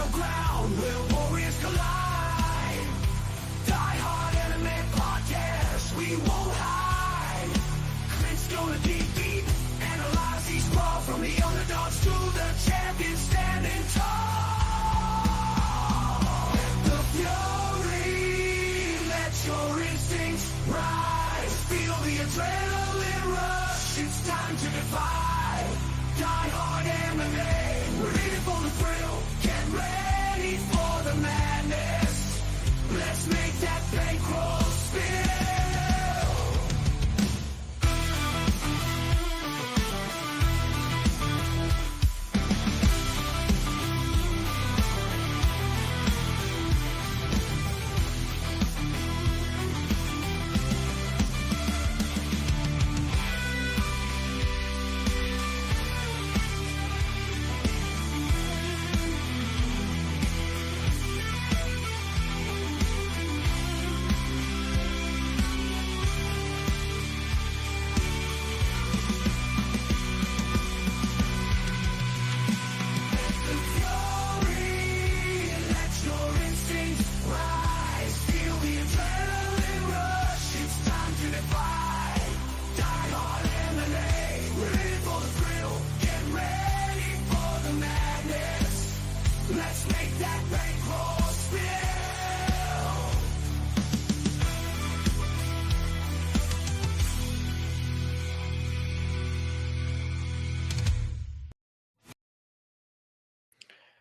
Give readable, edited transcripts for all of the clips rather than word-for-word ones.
battleground where warriors collide. DieHard MMA podcast, we won't hide. Clint's gonna dig deep, analyze each brawl from the underdogs to the champions standing tall. The fury, let your instincts rise. Feel the adrenaline rush, it's time to defy. DieHard MMA, we're in it for the thrill. Get ready for the madness. Let's make that bankroll spill.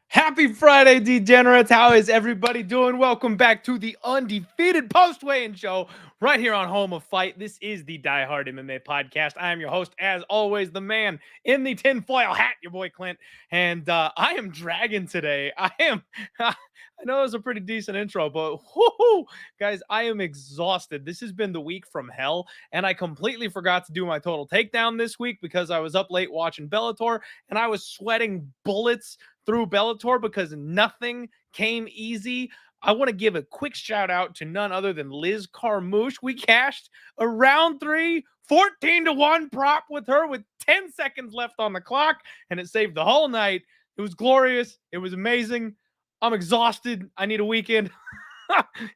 Happy Friday, degenerates. How is everybody doing? Welcome back to the Undefeated Post-Weigh-In Show right here on Home of Fight. This is the DieHard MMA podcast. I am your host, as always, the man in the tinfoil hat, your boy Clint. And I am dragging today. I know it was a pretty decent intro, but whoo, guys, I am exhausted. This has been the week from hell, and I completely forgot to do my total takedown this week because I was up late watching Bellator, and I was sweating bullets through Bellator because nothing came easy. I want to give a quick shout out to none other than Liz Carmouche. We cashed a round 3, 14-1 prop with her with 10 seconds left on the clock, and it saved the whole night. It was glorious. It was amazing. I'm exhausted. I need a weekend.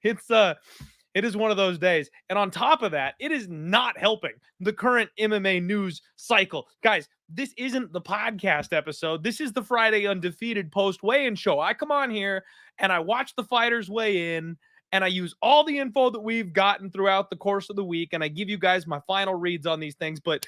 It is one of those days. And on top of that, it is not helping the current MMA news cycle. Guys, this isn't the podcast episode. This is the Friday Undefeated Post-Weigh-In Show. I come on here and I watch the fighters weigh in, and I use all the info that we've gotten throughout the course of the week, and I give you guys my final reads on these things. But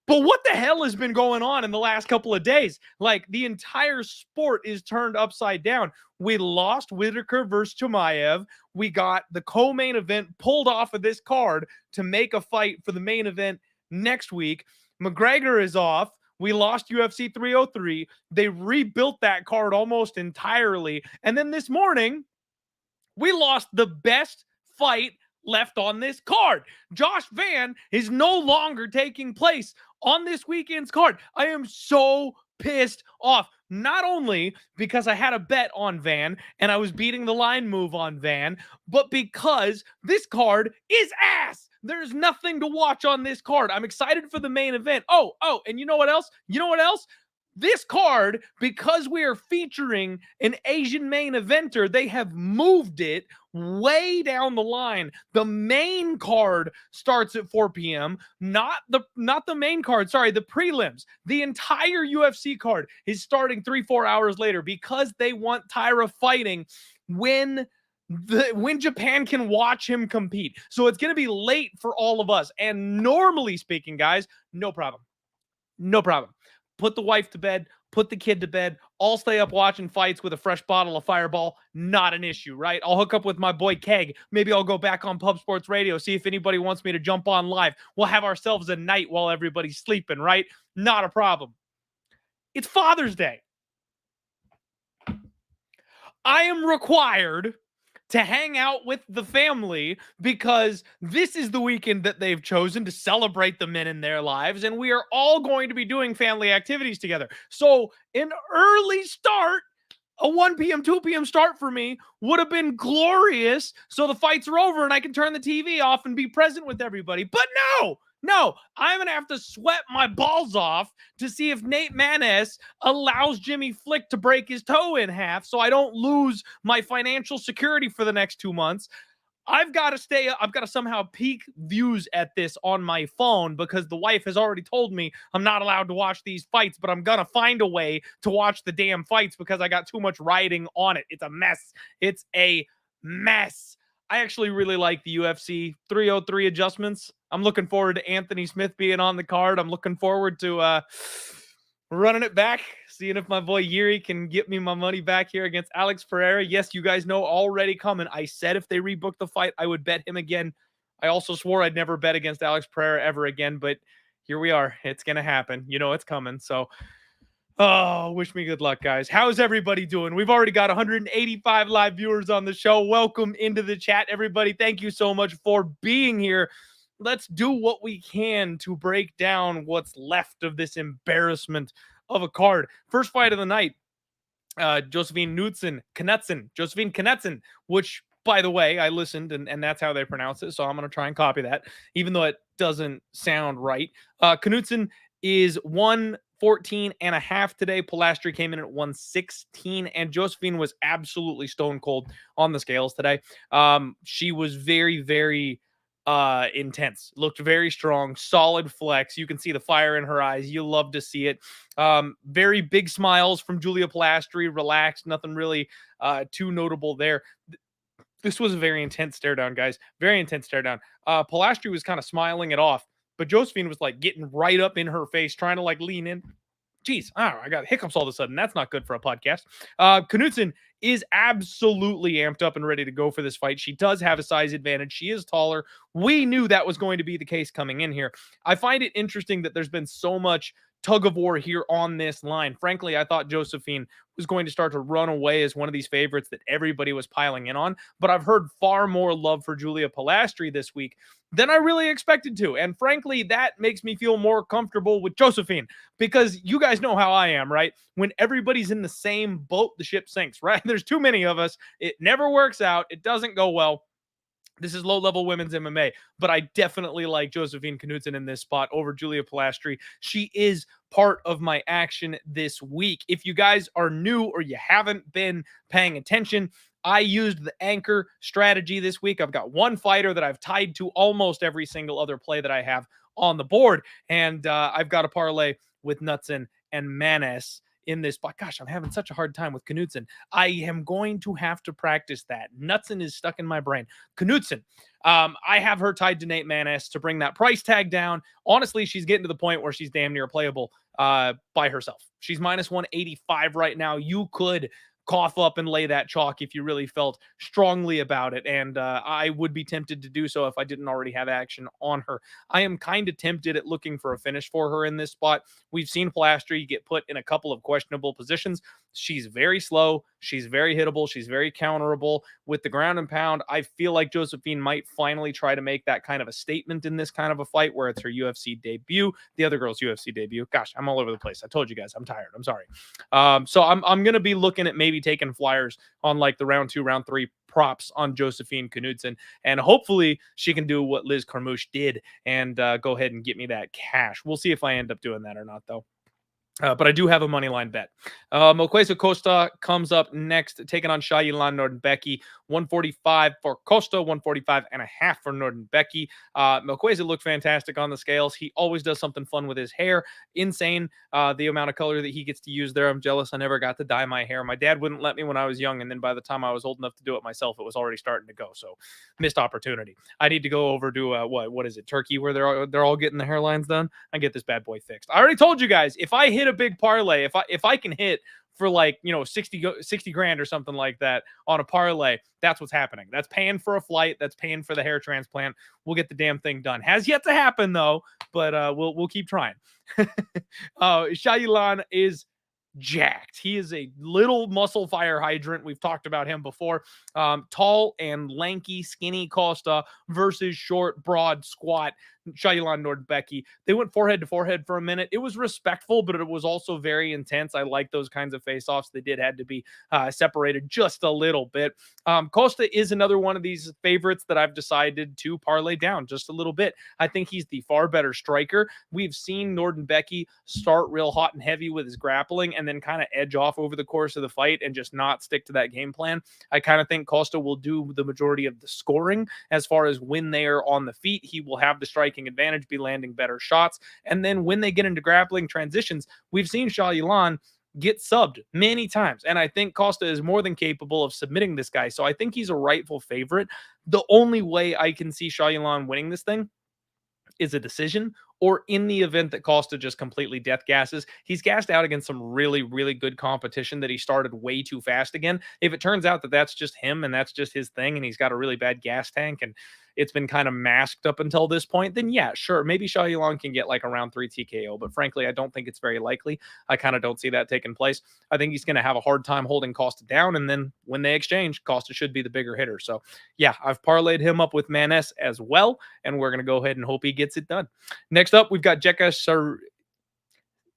what the hell has been going on in the last couple of days? Like, the entire sport is turned upside down. We lost Whitaker versus Chimaev. We got the co-main event pulled off of this card to make a fight for the main event next week. McGregor is off. We lost UFC 303. They rebuilt that card almost entirely. And then this morning, we lost the best fight left on this card. Josh Van is no longer taking place on this weekend's card. I am so pissed off. Not only because I had a bet on Van and I was beating the line move on Van, but because this card is ass. There's nothing to watch on this card. I'm excited for the main event. Oh, and you know what else? This card, because we are featuring an Asian main eventer, they have moved it way down the line. The main card starts at 4 p.m. Not the main card, sorry, the prelims. The entire UFC card is starting 3-4 hours later because they want Taira fighting when Japan can watch him compete. So it's going to be late for all of us. And normally speaking, guys, no problem. Put the wife to bed, put the kid to bed. I'll stay up watching fights with a fresh bottle of Fireball. Not an issue, right? I'll hook up with my boy Keg. Maybe I'll go back on Pub Sports Radio, see if anybody wants me to jump on live. We'll have ourselves a night while everybody's sleeping, right? Not a problem. It's Father's Day. I am required to hang out with the family because this is the weekend that they've chosen to celebrate the men in their lives, and we are all going to be doing family activities together. So an early start, a 1 p.m., 2 p.m. start for me would have been glorious, so the fights are over and I can turn the TV off and be present with everybody. But No, I'm going to have to sweat my balls off to see if Nate Maness allows Jimmy Flick to break his toe in half so I don't lose my financial security for the next 2 months. I've got to somehow peak views at this on my phone because the wife has already told me I'm not allowed to watch these fights, but I'm going to find a way to watch the damn fights because I got too much riding on it. It's a mess. It's a mess. I actually really like the UFC 303 adjustments. I'm looking forward to Anthony Smith being on the card. I'm looking forward to running it back, seeing if my boy Yuri can get me my money back here against Alex Pereira. Yes, you guys know already coming. I said if they rebook the fight, I would bet him again. I also swore I'd never bet against Alex Pereira ever again, but here we are. It's going to happen. You know it's coming. So, oh, wish me good luck, guys. How's everybody doing? We've already got 185 live viewers on the show. Welcome into the chat, everybody. Thank you so much for being here. Let's do what we can to break down what's left of this embarrassment of a card. First fight of the night, Josephine Knutson, which, by the way, I listened, and that's how they pronounce it, so I'm going to try and copy that, even though it doesn't sound right. Knutson is 114.5 today. Polastri came in at 116, and Josephine was absolutely stone cold on the scales today. She was very, very intense, looked very strong, solid flex. You can see the fire in her eyes. You love to see it. Very big smiles from Julia Polastri, relaxed, nothing really too notable there. This was a very intense stare down, guys. Very intense stare down. Polastri was kind of smiling it off, but Josephine was like getting right up in her face, trying to like lean in. Jeez, I got hiccups all of a sudden. That's not good for a podcast. Knutson is absolutely amped up and ready to go for this fight. She does have a size advantage. She is taller. We knew that was going to be the case coming in here. I find it interesting that there's been so much tug of war here on this line. Frankly, I thought Josephine was going to start to run away as one of these favorites that everybody was piling in on, but I've heard far more love for Julia Polastri this week than I really expected to. And frankly, that makes me feel more comfortable with Josephine because you guys know how I am, right? When everybody's in the same boat, the ship sinks, right? There's too many of us. It never works out. It doesn't go well. This is low-level women's MMA, but I definitely like Josephine Knutson in this spot over Julia Polastri. She is part of my action this week. If you guys are new or you haven't been paying attention, I used the anchor strategy this week. I've got one fighter that I've tied to almost every single other play that I have on the board, and I've got a parlay with Knutson and Maness in this spot. Gosh, I'm having such a hard time with Knutson. I am going to have to practice that. Knutson is stuck in my brain. Knutson, I have her tied to Nate Maness to bring that price tag down. Honestly, she's getting to the point where she's damn near playable by herself. She's minus 185 right now. You could cough up and lay that chalk if you really felt strongly about it. And I would be tempted to do so if I didn't already have action on her. I am kind of tempted at looking for a finish for her in this spot. We've seen Polastri get put in a couple of questionable positions. She's very slow. She's very hittable. She's very counterable with the ground and pound. I feel like Josephine might finally try to make that kind of a statement in this kind of a fight where it's her UFC debut. The other girl's UFC debut. Gosh, I'm all over the place. I told you guys I'm tired. I'm sorry. So I'm going to be looking at maybe taking flyers on like the round 2, round 3 props on Josephine Knutson, and hopefully she can do what Liz Carmouche did and go ahead and get me that cash. We'll see if I end up doing that or not, though. But I do have a money line bet. Melquizael Costa comes up next, taking on Shailan Nordon-Becky. 145 for Costa, 145.5 for Nordon-Becky. Melquizael looked fantastic on the scales. He always does something fun with his hair. Insane the amount of color that he gets to use there. I'm jealous I never got to dye my hair. My dad wouldn't let me when I was young, and then by the time I was old enough to do it myself, it was already starting to go. So missed opportunity. I need to go over to what is it, Turkey, where they're all getting the hairlines done. I get this bad boy fixed. I already told you guys, if I hit a big parlay, if I can hit for like 60 grand or something like that on a parlay, that's what's happening. That's paying for a flight, that's paying for the hair transplant. We'll get the damn thing done. Has yet to happen though, but we'll keep trying. Shailan is jacked. He is a little muscle fire hydrant. We've talked about him before. Tall and lanky, skinny Costa versus short, broad, squat, Shayilan Nordbecki. They went forehead to forehead for a minute. It was respectful, but it was also very intense. I like those kinds of face-offs. They had to be separated just a little bit. Costa is another one of these favorites that I've decided to parlay down just a little bit. I think he's the far better striker. We've seen Nordbecki start real hot and heavy with his grappling and then kind of edge off over the course of the fight and just not stick to that game plan. I kind of think Costa will do the majority of the scoring as far as when they are on the feet. He will have the striking advantage, be landing better shots. And then when they get into grappling transitions, we've seen Shayilan get subbed many times. And I think Costa is more than capable of submitting this guy. So I think he's a rightful favorite. The only way I can see Shayilan winning this thing is a decision, or in the event that Costa just completely death gasses. He's gassed out against some really, really good competition that he started way too fast again. If it turns out that that's just him and that's just his thing and he's got a really bad gas tank and it's been kind of masked up until this point, then yeah, sure, maybe Shayilan can get like a round 3 TKO, but frankly, I don't think it's very likely. I kind of don't see that taking place. I think he's going to have a hard time holding Costa down, and then when they exchange, Costa should be the bigger hitter. So yeah, I've parlayed him up with Maness as well, and we're going to go ahead and hope he gets it done. Next up, we've got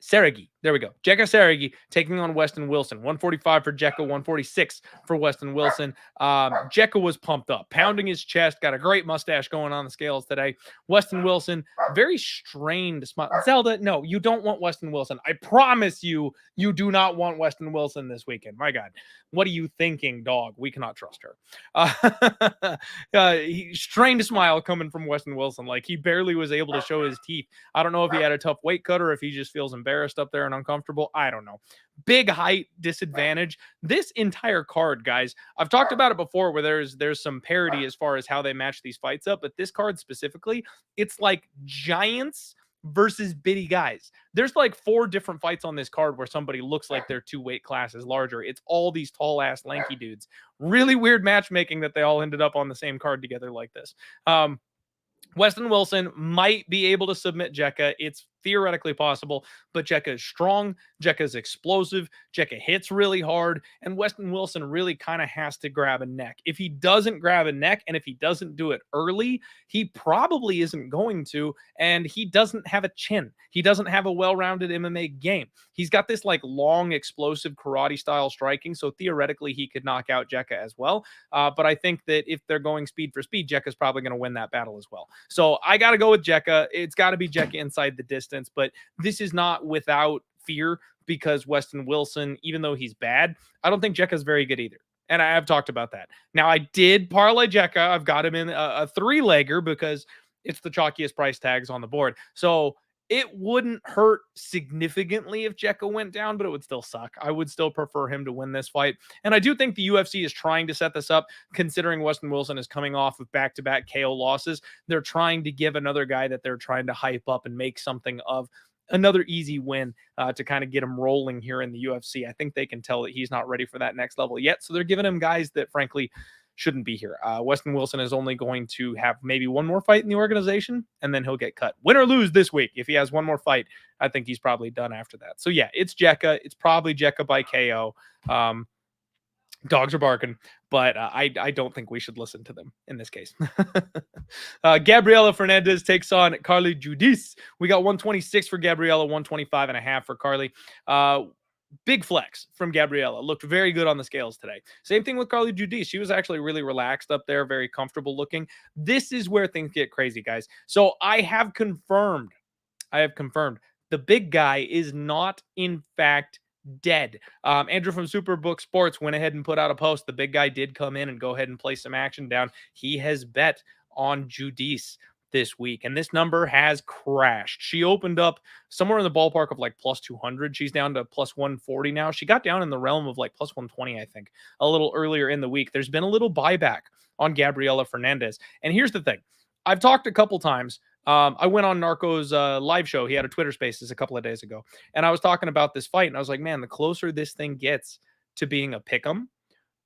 Seregi. There we go. Jekka Seregi taking on Weston Wilson. 145 for Jekka, 146 for Weston Wilson. Jekka was pumped up, pounding his chest, got a great mustache going on the scales today. Weston Wilson, very strained smile. Zelda, no, you don't want Weston Wilson. I promise you, you do not want Weston Wilson this weekend. My God, what are you thinking, dog? We cannot trust her. He strained a smile coming from Weston Wilson. Like he barely was able to show his teeth. I don't know if he had a tough weight cut or if he just feels embarrassed up there and uncomfortable. I don't know. Big height disadvantage. This entire card, guys, I've talked about it before where there's some parity as far as how they match these fights up, but this card specifically, it's like giants versus bitty guys. There's like 4 different fights on this card where somebody looks like they're 2 weight classes larger. It's all these tall ass lanky dudes. Really weird matchmaking that they all ended up on the same card together like this. Weston Wilson might be able to submit Jekka. It's theoretically possible, but Jekka is strong. Jekka is explosive. Jekka hits really hard, and Weston Wilson really kind of has to grab a neck. If he doesn't grab a neck, and if he doesn't do it early, he probably isn't going to, and he doesn't have a chin. He doesn't have a well-rounded MMA game. He's got this like long, explosive karate-style striking, so theoretically he could knock out Jekka as well, but I think that if they're going speed for speed, Jekka's probably going to win that battle as well. So I got to go with Jekka. It's got to be Jekka inside the distance. But this is not without fear because Weston Wilson, even though he's bad, I don't think Jekka's very good either. And I have talked about that. Now, I did parlay Jekka. I've got him in a 3-legger because it's the chalkiest price tags on the board. So it wouldn't hurt significantly if Jekka went down, but it would still suck. I would still prefer him to win this fight. And I do think the UFC is trying to set this up, considering Weston Wilson is coming off of back-to-back KO losses. They're trying to give another guy that they're trying to hype up and make something of another easy win to kind of get him rolling here in the UFC. I think they can tell that he's not ready for that next level yet. So they're giving him guys that, frankly, shouldn't be here. Weston Wilson is only going to have maybe one more fight in the organization, and then he'll get cut. Win or lose this week. If he has one more fight, I think he's probably done after that. So yeah, it's Jekka. It's probably Jekka by KO. Dogs are barking, but I don't think we should listen to them in this case. Gabriela Fernandez takes on Carly Judice. We got 126 for Gabriela, 125.5 for Carly. Big flex from Gabriela. Looked very good on the scales today. Same thing with Carly Judice. She was actually really relaxed up there, very comfortable looking. This is where things get crazy, guys. So I have confirmed the big guy is not, in fact, dead. Andrew from Superbook Sports went ahead and put out a post. The big guy did come in and go ahead and play some action down. He has bet on Judice this week, and this number has crashed. She opened up somewhere in the ballpark of like plus 200. She's down to plus 140 now. She got down in the realm of like plus 120, I think, a little earlier in the week. There's been a little buyback on Gabriela Fernandez. And here's the thing. I've talked a couple times. I went on Narco's live show. He had a Twitter Spaces a couple of days ago, and I was talking about this fight, and I was like, man, the closer this thing gets to being a pick'em,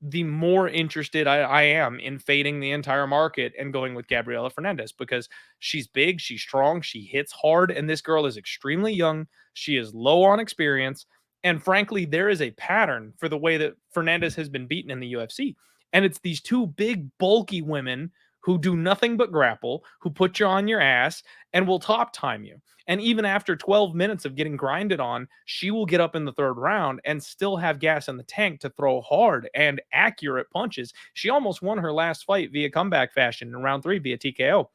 the more interested I am in fading the entire market and going with Gabriela Fernandez, because she's big, she's strong, she hits hard, and this girl is extremely young. She is low on experience, and frankly, there is a pattern for the way that Fernandez has been beaten in the UFC, and it's these two big, bulky women who do nothing but grapple, who put you on your ass, and will top time you. And even after 12 minutes of getting grinded on, she will get up in the third round and still have gas in the tank to throw hard and accurate punches. She almost won her last fight via comeback fashion in round 3 via TKO.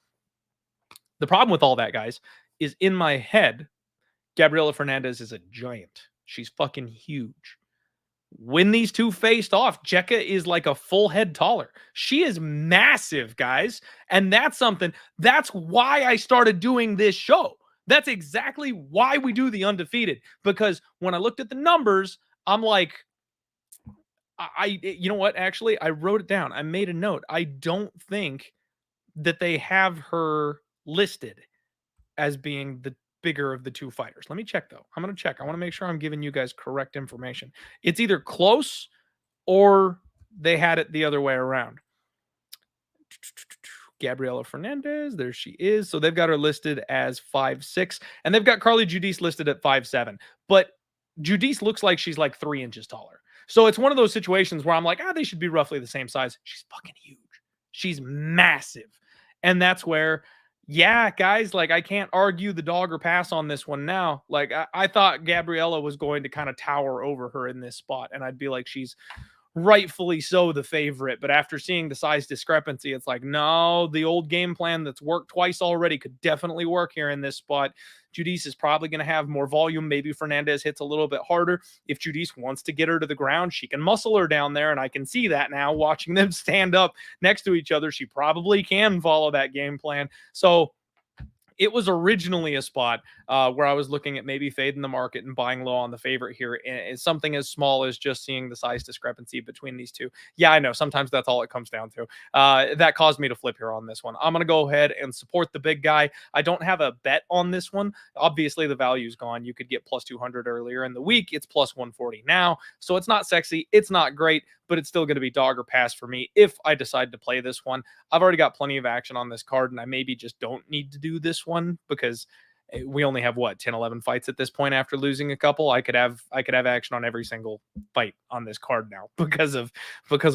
The problem with all that, guys, is in my head, Gabriela Fernandez is a giant. She's fucking huge. When these two faced off, Jekka is like a full head taller. She is massive, guys. And that's why I started doing this show. That's exactly why we do the Undefeated. Because when I looked at the numbers, I'm like, you know what? Actually, I wrote it down. I made a note. I don't think that they have her listed as being the bigger of the two fighters. Let me check though. I'm going to check. I want to make sure I'm giving you guys correct information. It's either close or they had it the other way around. Gabriela Fernandez, there she is. So they've got her listed as 5'6", and they've got Carly Judice listed at 5'7". But Judice looks like she's like 3 inches taller. So it's one of those situations where I'm like, they should be roughly the same size. She's fucking huge. She's massive. And that's where, yeah, guys, like I can't argue the dog or pass on this one now. Like I thought Gabriela was going to kind of tower over her in this spot, and I'd be like, she's rightfully so the favorite. But after seeing the size discrepancy, it's like, no, the old game plan that's worked twice already could definitely work here in this spot. Judice is probably going to have more volume. Maybe Fernandez hits a little bit harder. If Judice wants to get her to the ground, she can muscle her down there. And I can see that now watching them stand up next to each other. She probably can follow that game plan. So it was originally a spot where I was looking at maybe fading the market and buying low on the favorite here. It's something as small as just seeing the size discrepancy between these two. Yeah, I know. Sometimes that's all it comes down to. That caused me to flip here on this one. I'm going to go ahead and support the big guy. I don't have a bet on this one. Obviously, the value's gone. You could get plus 200 earlier in the week. It's plus 140 now. So it's not sexy. It's not great, but it's still going to be dog or pass for me if I decide to play this one. I've already got plenty of action on this card, and I maybe just don't need to do this one because we only have 10, 11 fights at this point after losing a couple. I could have action on every single fight on this card now because of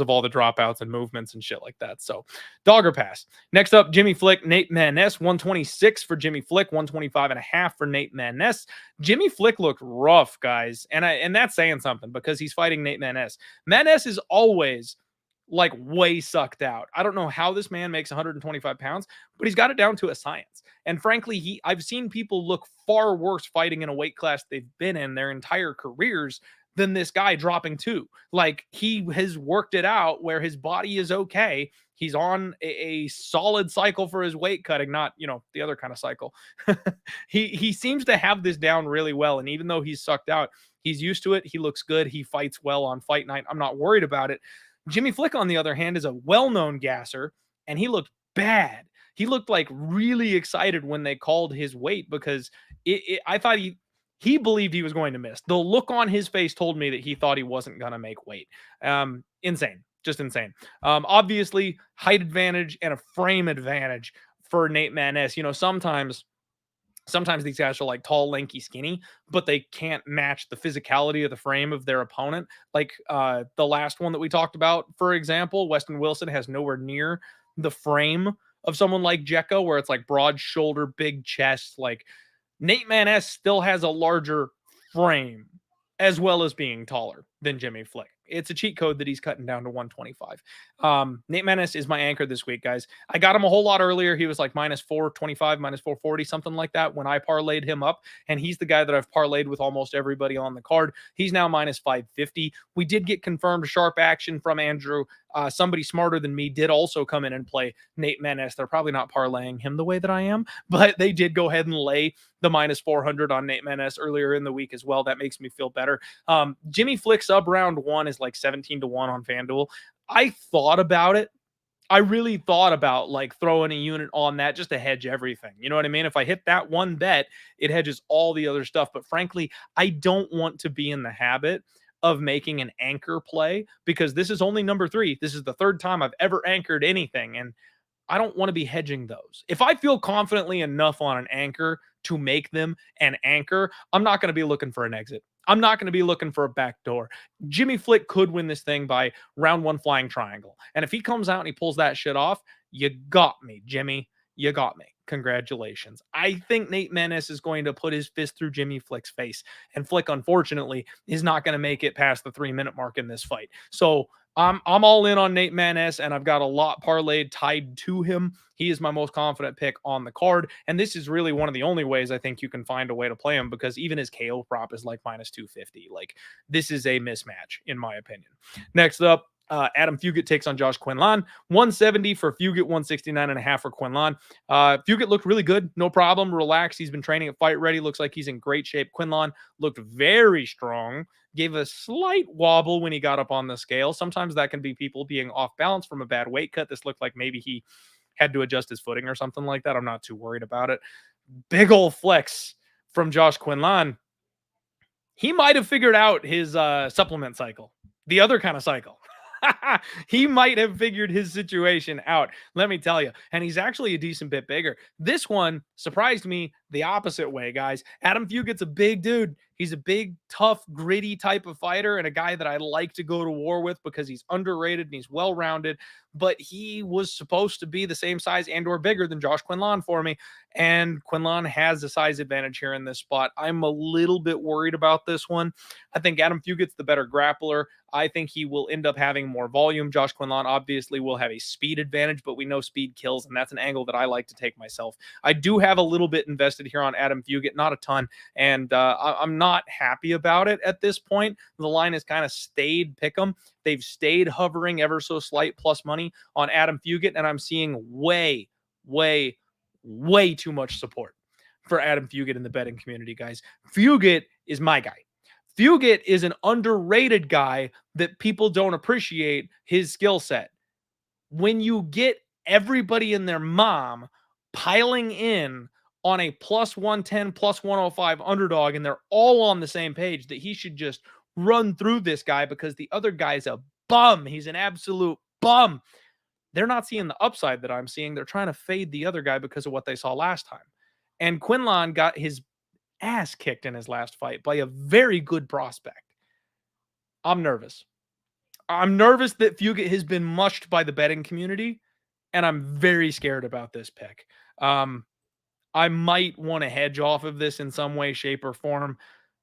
all the dropouts and movements and shit like that. So dog or pass. Next up, Jimmy Flick, Nate Maness, 126 for Jimmy Flick, 125.5 for Nate Maness. Jimmy Flick looked rough, guys. And that's saying something because he's fighting Nate Maness. Maness is always like way sucked out. I don't know how this man makes 125 pounds, but he's got it down to a science. And frankly, I've seen people look far worse fighting in a weight class they've been in their entire careers than this guy dropping 2. Like he has worked it out where his body is okay. He's on a solid cycle for his weight cutting, not, the other kind of cycle. He seems to have this down really well. And even though he's sucked out, he's used to it. He looks good. He fights well on fight night. I'm not worried about it. Jimmy Flick, on the other hand, is a well-known gasser, and he looked bad. He looked like really excited when they called his weight because I thought he believed he was going to miss. The look on his face told me that he thought he wasn't going to make weight. Insane. Just insane. Obviously, height advantage and a frame advantage for Nate Maness. Sometimes these guys are like tall, lanky, skinny, but they can't match the physicality of the frame of their opponent. Like the last one that we talked about, for example, Weston Wilson has nowhere near the frame of someone like Jekka, where it's like broad shoulder, big chest. Like Nate Maness still has a larger frame as well as being taller than Jimmy Flick. It's a cheat code that he's cutting down to 125. Nate Maness is my anchor this week, guys. I got him a whole lot earlier. He was like minus 425, minus 440, something like that when I parlayed him up. And he's the guy that I've parlayed with almost everybody on the card. He's now minus 550. We did get confirmed sharp action from Andrew. Somebody smarter than me did also come in and play Nate Maness. They're probably not parlaying him the way that I am, but they did go ahead and lay the minus 400 on Nate Maness earlier in the week as well. That makes me feel better. Jimmy Flick sub round 1 is like 17-1 on FanDuel. I thought about it. I really thought about like throwing a unit on that just to hedge everything. You know what I mean? If I hit that one bet, it hedges all the other stuff. But frankly, I don't want to be in the habit of making an anchor play because this is only number 3. This is the 3rd time I've ever anchored anything. And I don't want to be hedging those. If I feel confidently enough on an anchor to make them an anchor, I'm not going to be looking for an exit. I'm not going to be looking for a backdoor. Jimmy Flick could win this thing by round 1 flying triangle. And if he comes out and he pulls that shit off, you got me, Jimmy. You got me. Congratulations. I think Nate Maness is going to put his fist through Jimmy Flick's face. And Flick, unfortunately, is not going to make it past the 3-minute mark in this fight. So I'm all in on Nate Maness, and I've got a lot parlayed tied to him. He is my most confident pick on the card. And this is really one of the only ways I think you can find a way to play him, because even his KO prop is like minus 250. Like, this is a mismatch, in my opinion. Next up, Adam Fugate takes on Josh Quinlan. 170 for Fugate, 169.5 for Quinlan. Fugate looked really good. No problem. Relaxed. He's been training at Fight Ready. Looks like he's in great shape. Quinlan looked very strong. Gave a slight wobble when he got up on the scale. Sometimes that can be people being off balance from a bad weight cut. This looked like maybe he had to adjust his footing or something like that. I'm not too worried about it. Big old flex from Josh Quinlan. He might have figured out his supplement cycle, the other kind of cycle. He might have figured his situation out, let me tell you. And he's actually a decent bit bigger. This one surprised me the opposite way, guys. Adam Fugate's a big dude. He's a big, tough, gritty type of fighter, and a guy that I like to go to war with because he's underrated and he's well-rounded. But he was supposed to be the same size and or bigger than Josh Quinlan for me. And Quinlan has a size advantage here in this spot. I'm a little bit worried about this one. I think Adam Fugate's the better grappler. I think he will end up having more volume. Josh Quinlan obviously will have a speed advantage, but we know speed kills, and that's an angle that I like to take myself. I do have a little bit invested here on Adam Fugate, not a ton, and I'm not happy about it at this point. The line has kind of stayed pick'em. They've stayed hovering ever so slight plus money on Adam Fugate, and I'm seeing way too much support for Adam Fugate in the betting community, guys. Fugate is my guy. Fugate is an underrated guy that people don't appreciate his skill set. When you get everybody and their mom piling in on a plus 110, plus 105 underdog, and they're all on the same page that he should just run through this guy because the other guy's a bum. He's an absolute bum. They're not seeing the upside that I'm seeing. They're trying to fade the other guy because of what they saw last time. And Quinlan got his ass kicked in his last fight by a very good prospect. I'm nervous. I'm nervous that Fugate has been mushed by the betting community, and I'm very scared about this pick. I might want to hedge off of this in some way, shape, or form.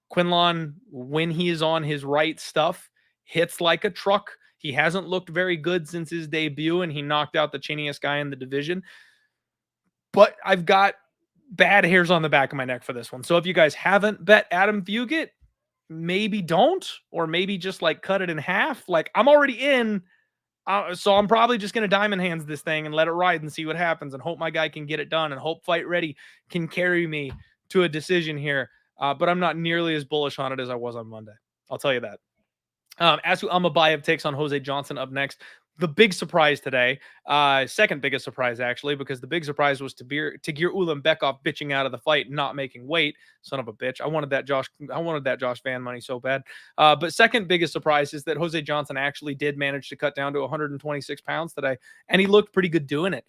Quinlan, when he is on his right stuff, hits like a truck. He hasn't looked very good since his debut, and he knocked out the chinniest guy in the division. But I've got bad hairs on the back of my neck for this one. So if you guys haven't bet Adam Fugate, maybe don't, or maybe just like cut it in half. Like, I'm already in. So I'm probably just going to diamond hands this thing and let it ride and see what happens and hope my guy can get it done and hope Fight Ready can carry me to a decision here. But I'm not nearly as bullish on it as I was on Monday. I'll tell you that. Asu Almabay takes on Jose Johnson up next. The big surprise today, second biggest surprise actually, because the big surprise was Tagir Ulanbekov bitching out of the fight and not making weight. Son of a bitch. I wanted that Josh Van money so bad. But second biggest surprise is that Jose Johnson actually did manage to cut down to 126 pounds today, and he looked pretty good doing it.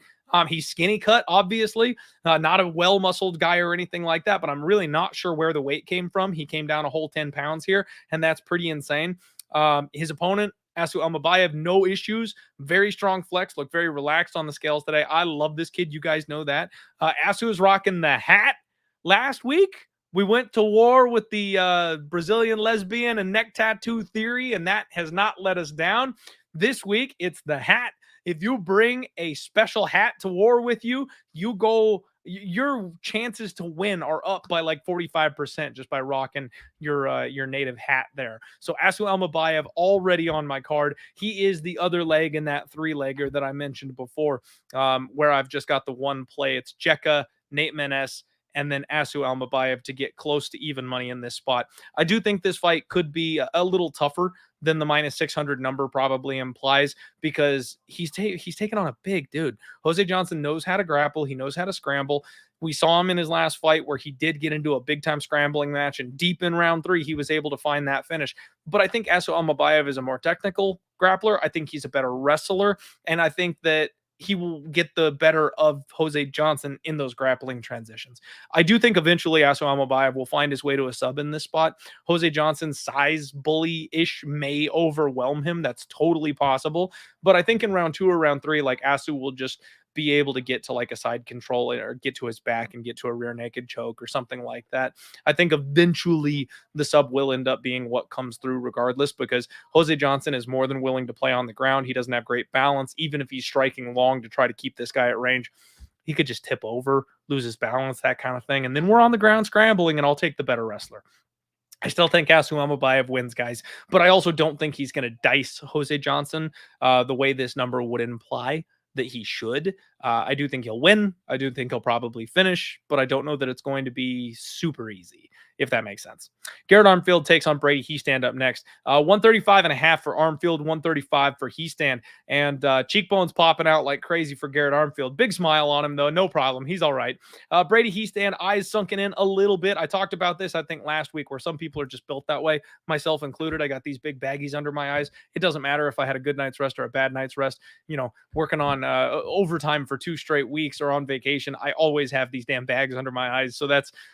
He's skinny cut, obviously, not a well-muscled guy or anything like that, but I'm really not sure where the weight came from. He came down a whole 10 pounds here, and that's pretty insane. His opponent, Asu Almabay, no issues. Very strong flex. Looked very relaxed on the scales today. I love this kid. You guys know that. Asu is rocking the hat. Last week, we went to war with the Brazilian lesbian and neck tattoo theory, and that has not let us down. This week, it's the hat. If you bring a special hat to war with you, your chances to win are up by like 45% just by rocking your native hat there. So Asu Almabay already on my card. He is the other leg in that three-legger that I mentioned before, where I've just got the one play. It's Jekka, Nate Maness, and then Asu Almabay to get close to even money in this spot. I do think this fight could be a little tougher than the minus 600 number probably implies, because he's taking on a big dude. Jose Johnson knows how to grapple. He knows how to scramble. We saw him in his last fight where he did get into a big-time scrambling match, and deep in round 3, he was able to find that finish. But I think Asu Almabay is a more technical grappler. I think he's a better wrestler, and I think that he will get the better of Jose Johnson in those grappling transitions. I do think eventually Asu Almabay will find his way to a sub in this spot. Jose Johnson's size bully-ish may overwhelm him. That's totally possible. But I think in round 2 or round 3, like Asu will just be able to get to like a side control or get to his back and get to a rear naked choke or something like that. I think eventually the sub will end up being what comes through regardless, because Jose Johnson is more than willing to play on the ground. He doesn't have great balance. Even if he's striking long to try to keep this guy at range, he could just tip over, lose his balance, that kind of thing. And then we're on the ground scrambling, and I'll take the better wrestler. I still think Asu Almabay wins, guys, but I also don't think he's going to dice Jose Johnson the way this number would imply that he should. I do think he'll win. I do think he'll probably finish, but I don't know that it's going to be super easy, if that makes sense. Garrett Armfield takes on Brady Hiestand up next. 135.5 for Armfield, 135 for Hiestand, and cheekbones popping out like crazy for Garrett Armfield. Big smile on him, though. No problem. He's all right. Brady Hiestand, eyes sunken in a little bit. I talked about this, I think, last week, where some people are just built that way, myself included. I got these big baggies under my eyes. It doesn't matter if I had a good night's rest or a bad night's rest. You know, working on overtime for 2 straight weeks or on vacation, I always have these damn bags under my eyes. So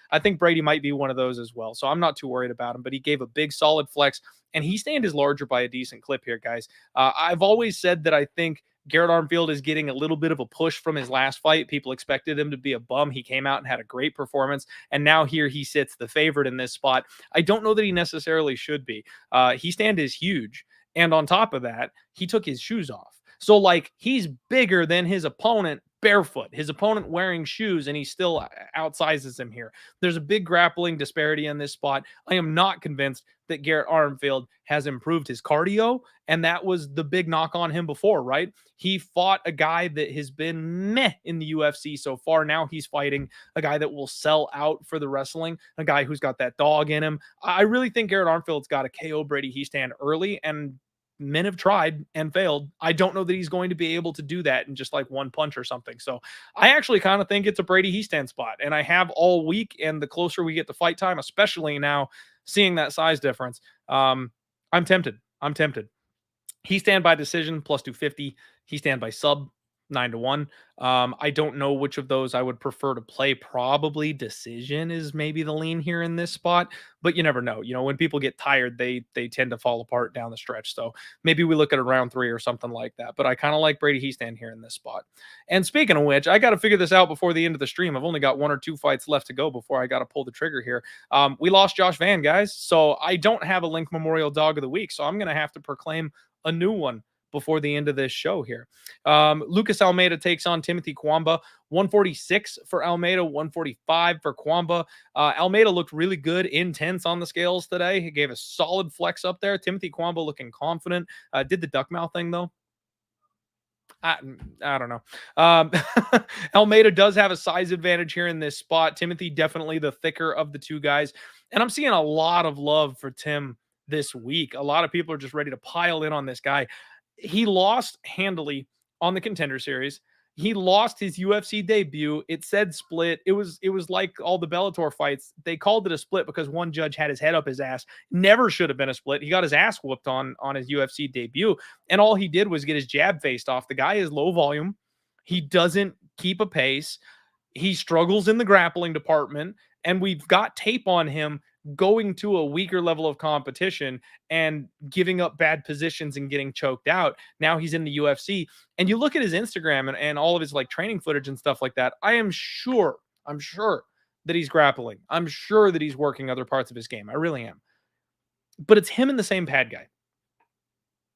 I think Brady might be one of those as well. So I'm not too worried about him, but he gave a big solid flex, and Hiestand is larger by a decent clip here, guys. I've always said that I think Garrett Armfield is getting a little bit of a push from his last fight. People expected him to be a bum. He came out and had a great performance, and now here he sits the favorite in this spot. I don't know that he necessarily should be. Hiestand is huge, and on top of that, he took his shoes off. So, like, he's bigger than his opponent barefoot. His opponent wearing shoes, and he still outsizes him here. There's a big grappling disparity in this spot. I am not convinced that Garrett Armfield has improved his cardio, and that was the big knock on him before, right? He fought a guy that has been meh in the UFC so far. Now he's fighting a guy that will sell out for the wrestling, a guy who's got that dog in him. I really think Garrett Armfield's got to KO Brady Hiestand early, and men have tried and failed. I don't know that he's going to be able to do that in just like one punch or something. So I actually kind of think it's a Brady Hiestand spot, and I have all week. And the closer we get to fight time, especially now seeing that size difference, I'm tempted. Hiestand by decision plus 250. Hiestand by sub 9-1. I don't know which of those I would prefer to play. Probably decision is maybe the lean here in this spot, but you never know. You know, when people get tired, they tend to fall apart down the stretch. So maybe we look at a round 3 or something like that. But I kind of like Brady Hiestand here in this spot. And speaking of which, I got to figure this out before the end of the stream. I've only got 1 or 2 fights left to go before I got to pull the trigger here. We lost Josh Van, guys, so I don't have a Link Memorial Dog of the Week. So I'm going to have to proclaim a new one before the end of this show here. Lucas Almeida takes on Timothy Cuamba. 146 for Almeida, 145 for Cuamba. Almeida looked really good, intense on the scales today. He gave a solid flex up there. Timothy Cuamba looking confident. Did the duck mouth thing, though. I don't know. Almeida does have a size advantage here in this spot. Timothy definitely the thicker of the two guys. And I'm seeing a lot of love for Tim this week. A lot of people are just ready to pile in on this guy. He lost handily on the Contender Series. He lost his UFC debut. It said split. It was like all the Bellator fights. They called it a split because one judge had his head up his ass. Never should have been a split. He got his ass whooped on his UFC debut, and all he did was get his jab faced off. The guy is low volume. He doesn't keep a pace. He struggles in the grappling department, and we've got tape on him going to a weaker level of competition and giving up bad positions and getting choked out. Now he's in the UFC, and you look at his Instagram and all of his like training footage and stuff like that. I'm sure that he's grappling. I'm sure that he's working other parts of his game. I really am. But it's him and the same pad guy.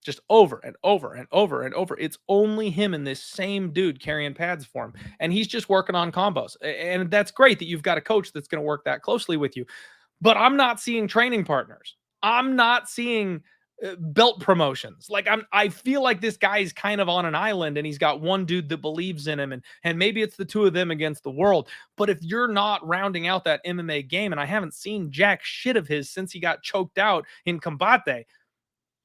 Just over and over and over and over. It's only him and this same dude carrying pads for him. And he's just working on combos. And that's great that you've got a coach that's going to work that closely with you. But I'm not seeing training partners. I'm not seeing belt promotions. Like I feel like this guy is kind of on an island, and he's got one dude that believes in him, and maybe it's the two of them against the world. But if you're not rounding out that MMA game, and I haven't seen jack shit of his since he got choked out in Combate,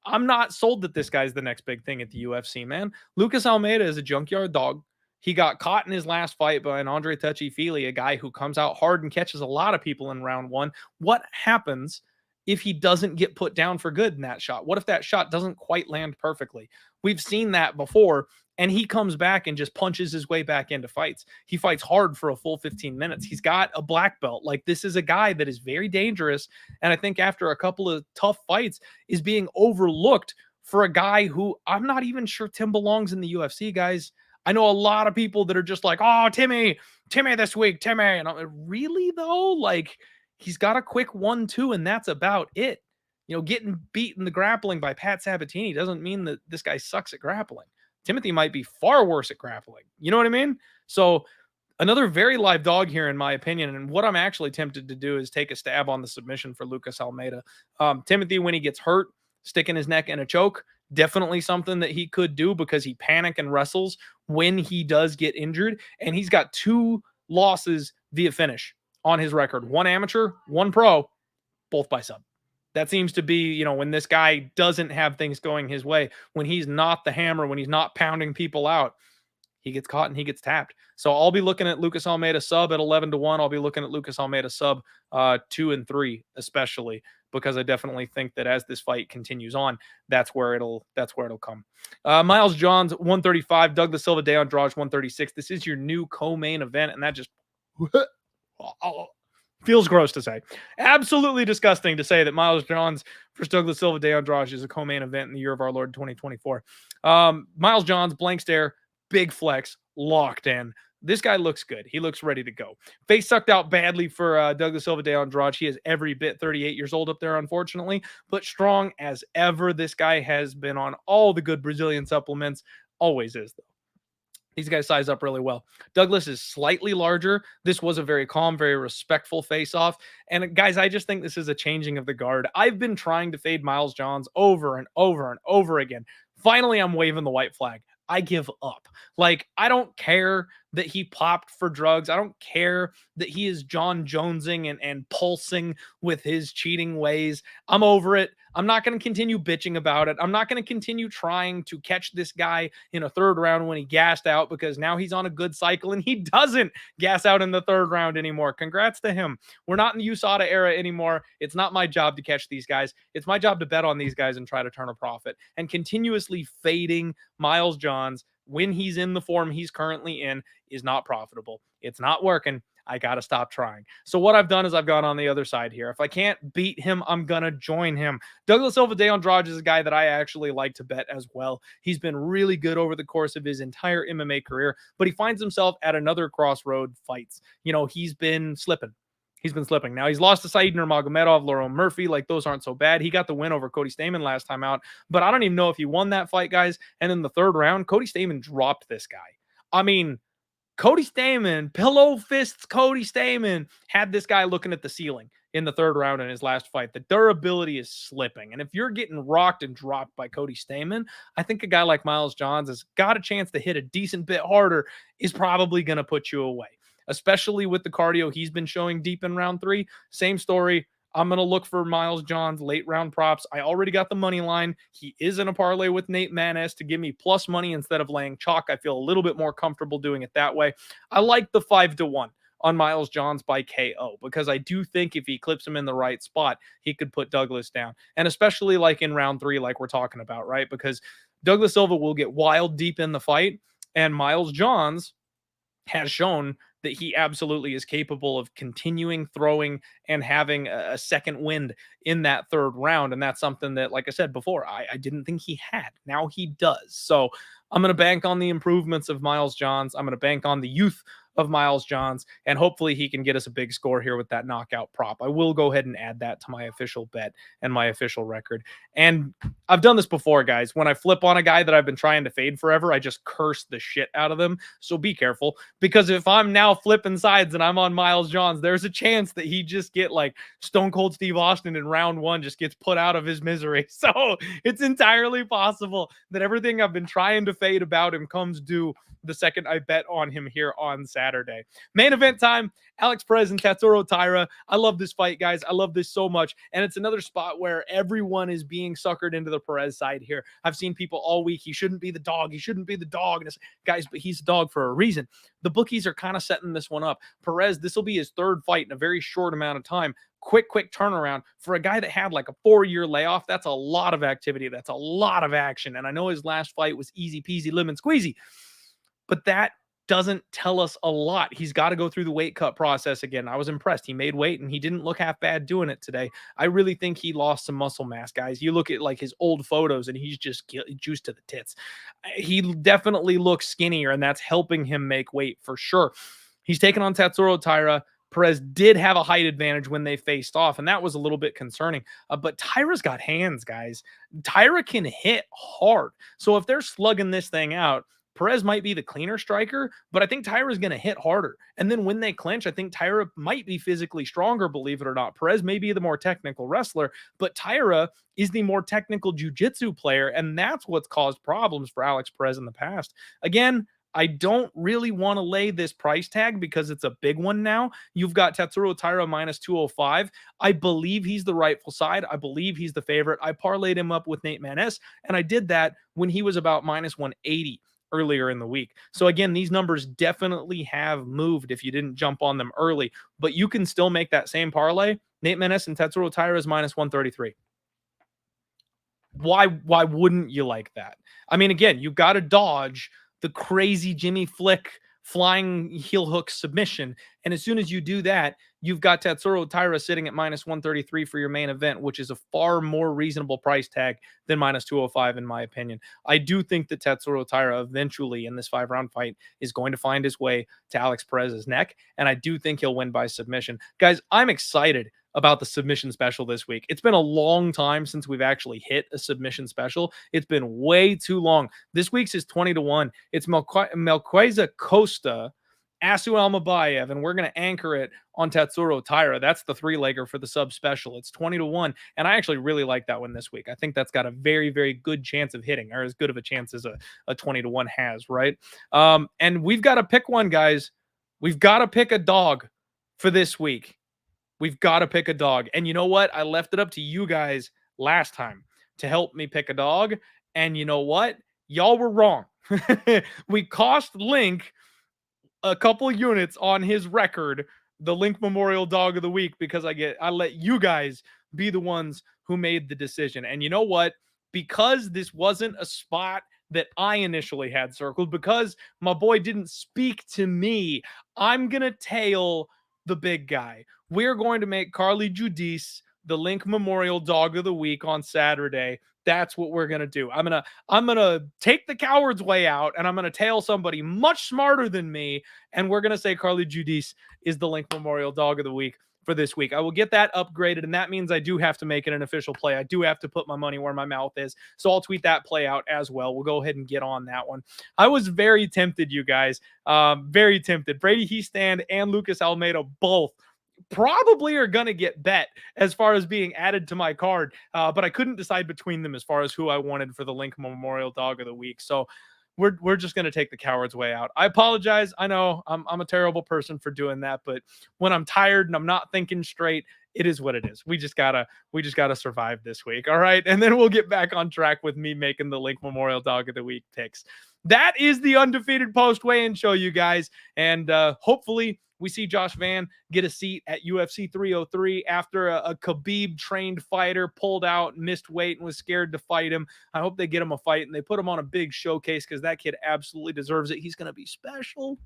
I'm not sold that this guy's the next big thing at the UFC, man. Lucas Almeida is a junkyard dog. He got caught in his last fight by an Andre Touchy-Feely, a guy who comes out hard and catches a lot of people in round 1. What happens if he doesn't get put down for good in that shot? What if that shot doesn't quite land perfectly? We've seen that before, and he comes back and just punches his way back into fights. He fights hard for a full 15 minutes. He's got a black belt. Like, this is a guy that is very dangerous. And I think after a couple of tough fights is being overlooked for a guy who I'm not even sure Tim belongs in the UFC, guys. I know a lot of people that are just like, oh, Timmy this week, Timmy. And I'm like, really though? Like, he's got a quick 1-2 and that's about it. You know, getting beat in the grappling by Pat Sabatini doesn't mean that this guy sucks at grappling. Timothy might be far worse at grappling. You know what I mean? So another very live dog here, in my opinion. And what I'm actually tempted to do is take a stab on the submission for Lucas Almeida. Timothy, when he gets hurt, sticking his neck in a choke, definitely something that he could do because he panic and wrestles when he does get injured. And he's got 2 losses via finish on his record. 1 amateur, 1 pro, both by sub. That seems to be, you know, when this guy doesn't have things going his way, when he's not the hammer, when he's not pounding people out, he gets caught and he gets tapped. So I'll be looking at Lucas Almeida sub at 11-1. I'll be looking at Lucas Almeida sub 2-3, especially because I definitely think that as this fight continues on, that's where it'll come. Miles Johns 135, Douglas Silva de Andrade 136. This is your new co-main event, and that just feels gross to say. Absolutely disgusting to say that Miles Johns versus Douglas Silva de Andrade is a co-main event in the year of our Lord 2024. Miles Johns, blank stare, big flex, locked in. This guy looks good. He looks ready to go. Face sucked out badly for Douglas Silva de Andrade. He is every bit 38 years old up there, unfortunately, but strong as ever. This guy has been on all the good Brazilian supplements. Always is, though. These guys size up really well. Douglas is slightly larger. This was a very calm, very respectful face-off. And guys, I just think this is a changing of the guard. I've been trying to fade Miles Johns over and over and over again. Finally, I'm waving the white flag. I give up. Like, I don't care that he popped for drugs. I don't care that he is John Jonesing and pulsing with his cheating ways. I'm over it. I'm not going to continue bitching about it. I'm not going to continue trying to catch this guy in a 3rd round when he gassed out, because now he's on a good cycle and he doesn't gas out in the 3rd round anymore. Congrats to him. We're not in the USADA era anymore. It's not my job to catch these guys. It's my job to bet on these guys and try to turn a profit. And continuously fading Miles Johns when he's in the form he's currently in is not profitable. It's not working. I got to stop trying. So what I've done is I've gone on the other side here. If I can't beat him, I'm going to join him. Douglas Silva de Andrade is a guy that I actually like to bet as well. He's been really good over the course of his entire MMA career, but he finds himself at another crossroad fights. You know, he's been slipping. Now he's lost to Said Nurmagomedov, Laurel Murphy. Like, those aren't so bad. He got the win over Cody Stamann last time out, but I don't even know if he won that fight, guys. And in the 3rd round, Cody Stamann dropped this guy. I mean, Cody Stamann, pillow fists Cody Stamann, had this guy looking at the ceiling in the 3rd round in his last fight. The durability is slipping. And if you're getting rocked and dropped by Cody Stamann, I think a guy like Miles Johns has got a chance to hit a decent bit harder, is probably going to put you away, especially with the cardio he's been showing deep in round 3. Same story. I'm going to look for Miles Johns late round props. I already got the money line. He is in a parlay with Nate Maness to give me plus money instead of laying chalk. I feel a little bit more comfortable doing it that way. I like the 5-1 on Miles Johns by KO, because I do think if he clips him in the right spot, he could put Douglas down. And especially like in round 3, like we're talking about, right? Because Douglas Silva will get wild deep in the fight, and Miles Johns has shown that he absolutely is capable of continuing throwing and having a second wind in that 3rd round. And that's something that, like I said before, I didn't think he had. Now he does. So I'm going to bank on the improvements of Miles Johns. I'm going to bank on the youth of Miles Johns, and hopefully he can get us a big score here with that knockout prop. I will go ahead and add that to my official bet and my official record. And I've done this before, guys. When I flip on a guy that I've been trying to fade forever, I just curse the shit out of them. So be careful, because if I'm now flipping sides and I'm on Miles Johns, there's a chance that he just get like Stone Cold Steve Austin in round 1, just gets put out of his misery. So it's entirely possible that everything I've been trying to fade about him comes due the second I bet on him here on Saturday. Main event time, Alex Perez and Tatsuro Taira. I love this fight, guys. I love this so much. And it's another spot where everyone is being suckered into the Perez side here. I've seen people all week, he shouldn't be the dog. He shouldn't be the dog. And it's, guys, but he's a dog for a reason. The bookies are kind of setting this one up. Perez, this will be his third fight in a very short amount of time. Quick turnaround for a guy that had like a 4-year layoff. That's a lot of activity. That's a lot of action. And I know his last fight was easy peasy lemon squeezy, but that doesn't tell us a lot. He's got to go through the weight cut process again. I was impressed. He made weight and he didn't look half bad doing it today. I really think he lost some muscle mass, guys. You look at like his old photos and he's just juiced to the tits. He definitely looks skinnier and that's helping him make weight for sure. He's taken on Tatsuro Taira. Perez did have a height advantage when they faced off, and that was a little bit concerning. But Taira's got hands, guys. Taira can hit hard. So if they're slugging this thing out, Perez might be the cleaner striker, but I think Taira's going to hit harder. And then when they clinch, I think Taira might be physically stronger, believe it or not. Perez may be the more technical wrestler, but Taira is the more technical jiu-jitsu player, and that's what's caused problems for Alex Perez in the past. Again, I don't really want to lay this price tag because it's a big one now. You've got Tatsuro Taira minus 205. I believe he's the rightful side. I believe he's the favorite. I parlayed him up with Nate Maness, and I did that when he was about minus 180 earlier in the week. So again, these numbers definitely have moved if you didn't jump on them early, but you can still make that same parlay. Nate Maness and Tatsuro Taira is minus 133. Why wouldn't you like that? I mean, again, you got to dodge the crazy Jimmy Flick flying heel hook submission. And as soon as you do that, you've got Tatsuro Taira sitting at minus 133 for your main event, which is a far more reasonable price tag than minus 205, in my opinion. I do think that Tatsuro Taira eventually in this 5-round fight is going to find his way to Alex Perez's neck. And I do think he'll win by submission. Guys, I'm excited about the submission special this week. It's been a long time since we've actually hit a submission special. It's been way too long. This week's is 20-1. It's Melquizael Costa, Asu Almabay, and we're going to anchor it on Tatsuro Taira. That's the 3-legger for the sub special. It's 20-1, and I actually really like that one this week. I think that's got a very, very good chance of hitting, or as good of a chance as a 20-1 has, right? And we've got to pick one, guys. We've got to pick a dog for this week. We've got to pick a dog. And you know what? I left it up to you guys last time to help me pick a dog. And you know what? Y'all were wrong. We cost Link a couple units on his record, the Link Memorial Dog of the Week, because I let you guys be the ones who made the decision. And you know what? Because this wasn't a spot that I initially had circled, because my boy didn't speak to me, I'm going to tail the big guy. We're going to make Carly Judice the Link Memorial Dog of the Week on Saturday. That's what we're going to do. I'm going to take the coward's way out, and I'm going to tail somebody much smarter than me, and we're going to say Carly Judice is the Link Memorial Dog of the Week for this week. I will get that upgraded, and that means I do have to make it an official play. I do have to put my money where my mouth is, so I'll tweet that play out as well. We'll go ahead and get on that one. I was very tempted, you guys. Very tempted. Brady Hiestand and Lucas Almeida both probably are going to get bet as far as being added to my card, but I couldn't decide between them as far as who I wanted for the Link Memorial Dog of the Week. So we're just going to take the coward's way out. I apologize. I know I'm a terrible person for doing that, but when I'm tired and I'm not thinking straight, it is what it is. We just gotta survive this week. All right. And then we'll get back on track with me making the Link Memorial Dog of the Week picks. That is the Undefeated Post Weigh-In Show, you guys. And hopefully we see Josh Van get a seat at UFC 303 after a Khabib-trained fighter pulled out, missed weight, and was scared to fight him. I hope they get him a fight, and they put him on a big showcase because that kid absolutely deserves it. He's going to be special.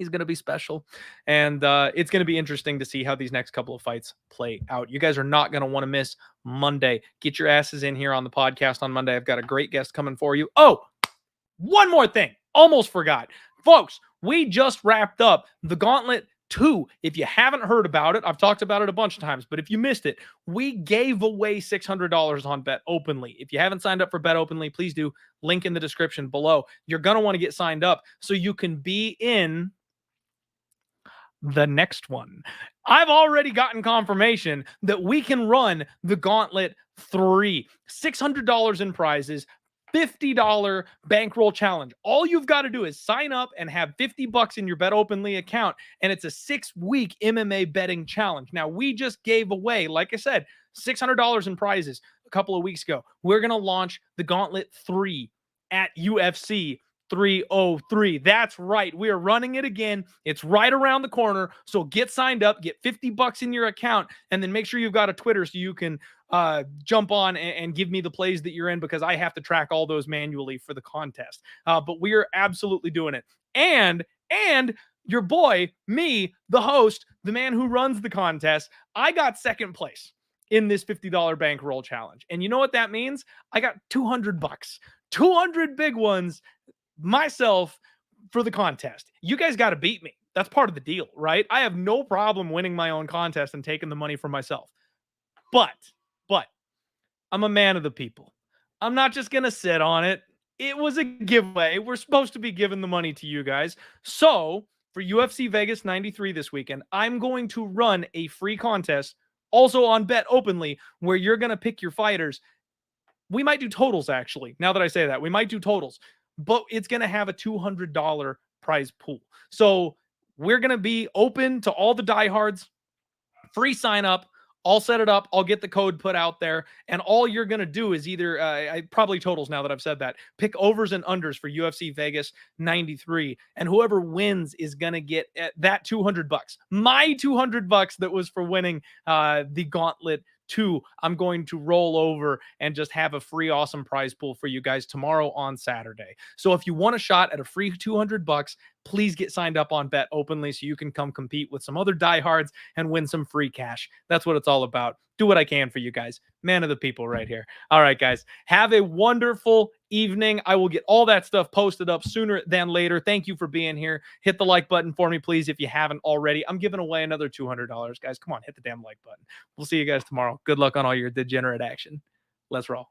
He's going to be special. And it's going to be interesting to see how these next couple of fights play out. You guys are not going to want to miss Monday. Get your asses in here on the podcast on Monday. I've got a great guest coming for you. Oh, one more thing. Almost forgot. Folks, we just wrapped up the Gauntlet 2. If you haven't heard about it, I've talked about it a bunch of times, but if you missed it, we gave away $600 on Bet Openly. If you haven't signed up for Bet Openly, please do. Link in the description below. You're going to want to get signed up so you can be in the next one. I've already gotten confirmation that we can run the Gauntlet 3. $600 in prizes, $50 bankroll challenge. All you've got to do is sign up and have $50 in your Bet Openly account, and it's a 6-week MMA betting challenge. Now, we just gave away, like I said, $600 in prizes a couple of weeks ago. We're going to launch the Gauntlet 3 at UFC 303. That's right. We are running it again. It's right around the corner. So get signed up, get $50 in your account, and then make sure you've got a Twitter so you can jump on and give me the plays that you're in, because I have to track all those manually for the contest. But we are absolutely doing it. And your boy, me, the host, the man who runs the contest, I got second place in this $50 bankroll challenge. And you know what that means? I got $200, 200 big ones myself for the contest. You guys got to beat me. That's part of the deal, right? I have no problem winning my own contest and taking the money for myself. But I'm a man of the people. I'm not just going to sit on it. It was a giveaway. We're supposed to be giving the money to you guys. So for UFC Vegas 93 this weekend, I'm going to run a free contest also on Bet Openly, where you're going to pick your fighters. We might do totals, actually. Now that I say that, we might do totals, but it's going to have a $200 prize pool. So we're going to be open to all the diehards, free sign up. I'll set it up. I'll get the code put out there. And all you're going to do is either, probably totals now that I've said that, pick overs and unders for UFC Vegas 93. And whoever wins is going to get that $200. My $200 that was for winning the Gauntlet 2, I'm going to roll over and just have a free awesome prize pool for you guys tomorrow on Saturday. So if you want a shot at a free $200, please get signed up on Bet Openly so you can come compete with some other diehards and win some free cash. That's what it's all about. Do what I can for you guys. Man of the people right here. All right, guys. Have a wonderful evening. I will get all that stuff posted up sooner than later. Thank you for being here. Hit the like button for me, please, if you haven't already. I'm giving away another $200, guys. Come on, hit the damn like button. We'll see you guys tomorrow. Good luck on all your degenerate action. Let's roll.